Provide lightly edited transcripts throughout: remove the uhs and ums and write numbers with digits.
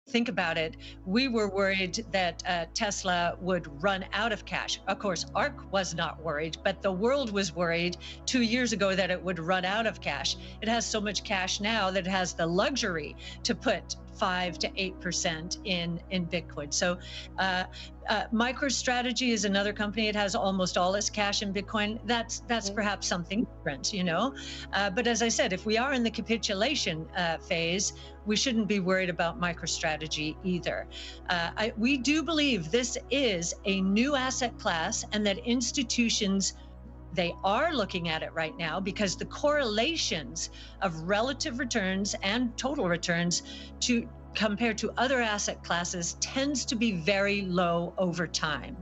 think about it, we were worried that Tesla would run out of cash. Of course, ARK was not worried, but the world was worried 2 years ago that it would run out of cash. It has so much cash now that it has the luxury to put 5 to 8% in Bitcoin. So MicroStrategy is another company. It has almost all its cash in Bitcoin. That's perhaps something different, you know. But as I said, if we are in the capitulation phase, we shouldn't be worried about MicroStrategy either. We do believe this is a new asset class, and that institutions, they are looking at it right now because the correlations of relative returns and total returns compared to other asset classes tends to be very low over time.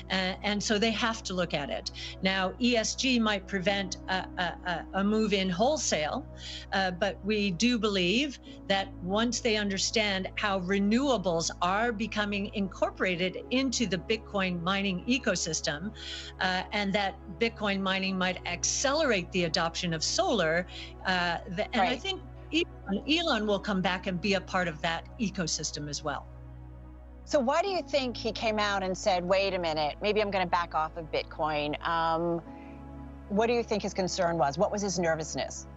And so they have to look at it. Now, ESG might prevent a move in wholesale, but we do believe that once they understand how renewables are becoming incorporated into the Bitcoin mining ecosystem, and that Bitcoin mining might accelerate the adoption of solar, and I think Elon will come back and be a part of that ecosystem as well. So why do you think he came out and said, wait a minute, maybe I'm going to back off of Bitcoin? What do you think his concern was? What was his nervousness?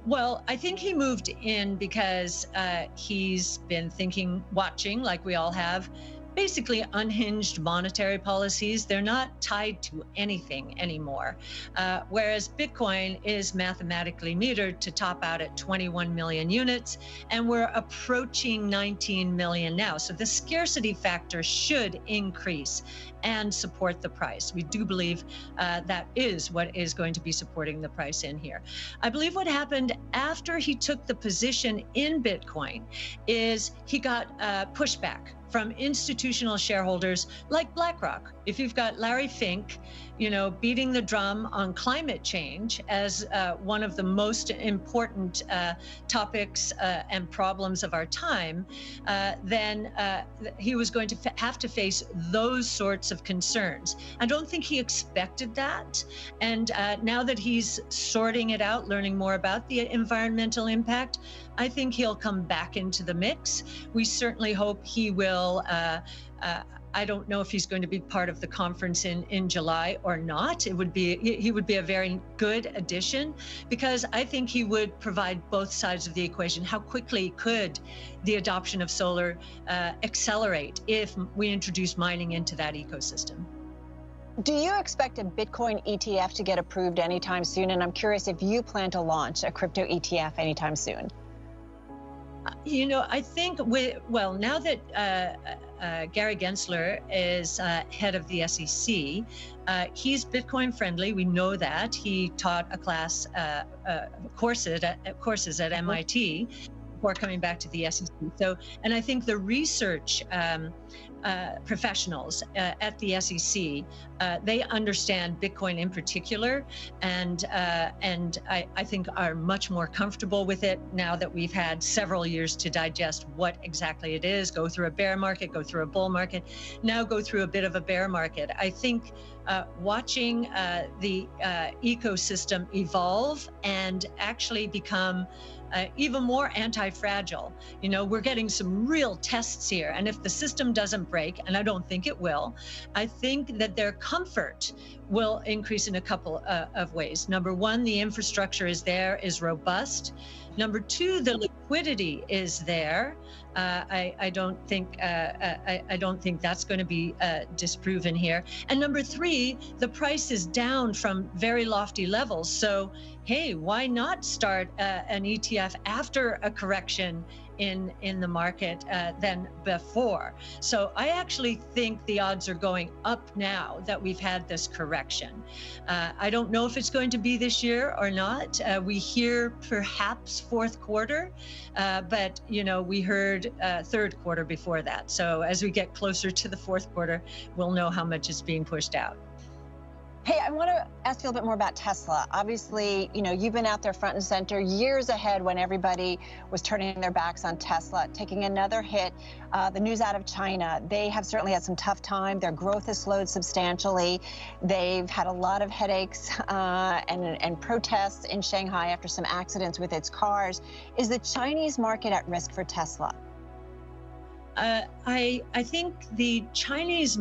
Well, I think he moved in because he's been watching, like we all have, basically unhinged monetary policies. They're not tied to anything anymore. Whereas Bitcoin is mathematically metered to top out at 21 million units, and we're approaching 19 million now. So the scarcity factor should increase and support the price. We do believe that is what is going to be supporting the price in here. I believe what happened after he took the position in Bitcoin is he got pushback from institutional shareholders like BlackRock. If you've got Larry Fink, beating the drum on climate change as one of the most important topics and problems of our time, then he was going to have to face those sorts of concerns. I don't think he expected that. And now that he's sorting it out, learning more about the environmental impact, I think he'll come back into the mix. We certainly hope he will. I don't know if he's going to be part of the conference in July or not. He would be a very good addition, because I think he would provide both sides of the equation. How quickly could the adoption of solar accelerate if we introduce mining into that ecosystem? Do you expect a Bitcoin ETF to get approved anytime soon? And I'm curious if you plan to launch a crypto ETF anytime soon. I think now that Gary Gensler is head of the SEC, he's Bitcoin friendly. We know that. He taught a class, courses at MIT before coming back to the SEC. So, and I think the research professionals at the SEC, they understand Bitcoin in particular, and I think are much more comfortable with it now that we've had several years to digest what exactly it is, go through a bear market, go through a bull market, now go through a bit of a bear market. I think watching the ecosystem evolve and actually become even more anti-fragile. We're getting some real tests here. And if the system doesn't break, and I don't think it will, I think that their comfort will increase in a couple of ways. Number one, the infrastructure is robust. Number two, the liquidity is there. I don't think that's going to be disproven here. And number three, the price is down from very lofty levels. So, hey, why not start an ETF after a correction in the market than before? So I actually think the odds are going up now that we've had this correction. I don't know if it's going to be this year or not. We hear perhaps fourth quarter, but we heard third quarter before that. So as we get closer to the fourth quarter, we'll know how much is being pushed out. Hey, I want to ask you a little bit more about Tesla. Obviously, you've been out there front and center years ahead when everybody was turning their backs on Tesla, taking another hit. The news out of China, they have certainly had some tough time. Their growth has slowed substantially. They've had a lot of headaches and protests in Shanghai after some accidents with its cars. Is the Chinese market at risk for Tesla? I think the China is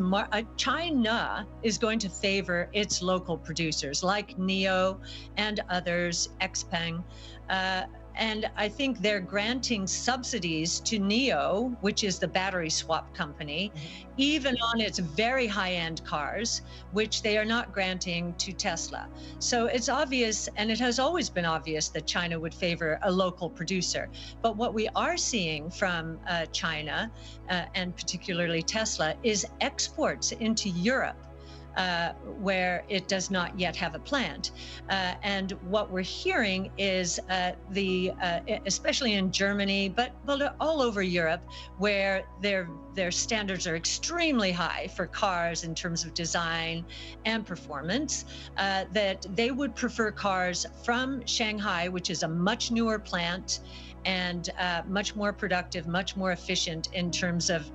going to favor its local producers like NEO and others, Xpeng. And I think they're granting subsidies to NEO, which is the battery swap company, even on its very high-end cars, which they are not granting to Tesla. So it's obvious, and it has always been obvious, that China would favor a local producer. But what we are seeing from China, and particularly Tesla, is exports into Europe. Where it does not yet have a plant. And what we're hearing is especially in Germany, but all over Europe, where their standards are extremely high for cars in terms of design and performance, that they would prefer cars from Shanghai, which is a much newer plant, and much more productive, much more efficient in terms of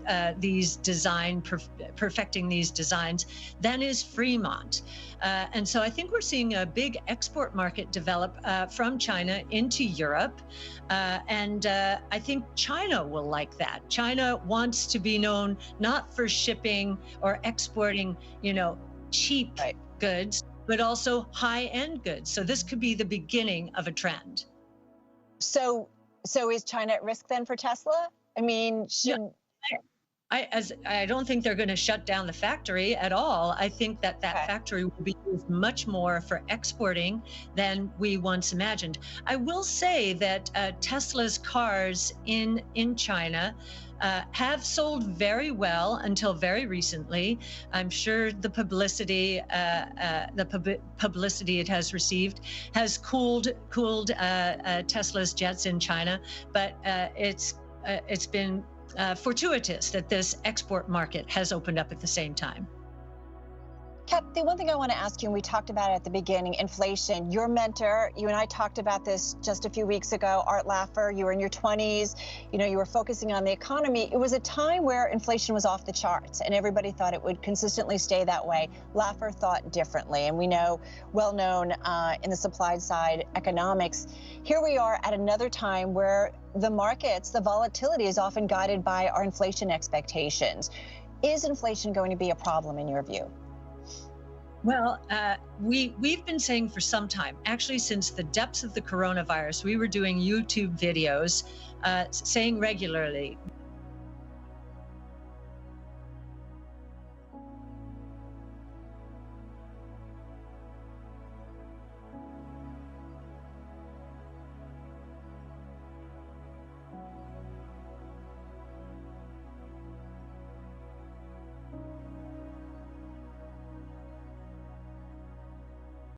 perfecting these designs than is Fremont. And so I think we're seeing a big export market develop from China into Europe. And I think China will like that. China wants to be known not for shipping or exporting, cheap goods, but also high-end goods. So this could be the beginning of a trend. So is China at risk then for Tesla? I mean, I don't think they're going to shut down the factory at all. I think that factory will be used much more for exporting than we once imagined. I will say that Tesla's cars in China have sold very well until very recently. I'm sure the publicity it has received has cooled Tesla's jets in China, but it's been fortuitous that this export market has opened up at the same time. Cathie, one thing I want to ask you, and we talked about it at the beginning, inflation. Your mentor, you and I talked about this just a few weeks ago, Art Laffer, you were in your 20s, you were focusing on the economy. It was a time where inflation was off the charts and everybody thought it would consistently stay that way. Laffer thought differently, and we know, well known in the supply side economics. Here we are at another time where the markets, the volatility is often guided by our inflation expectations. Is inflation going to be a problem in your view? Well, we've been saying for some time, actually since the depths of the coronavirus, we were doing YouTube videos saying regularly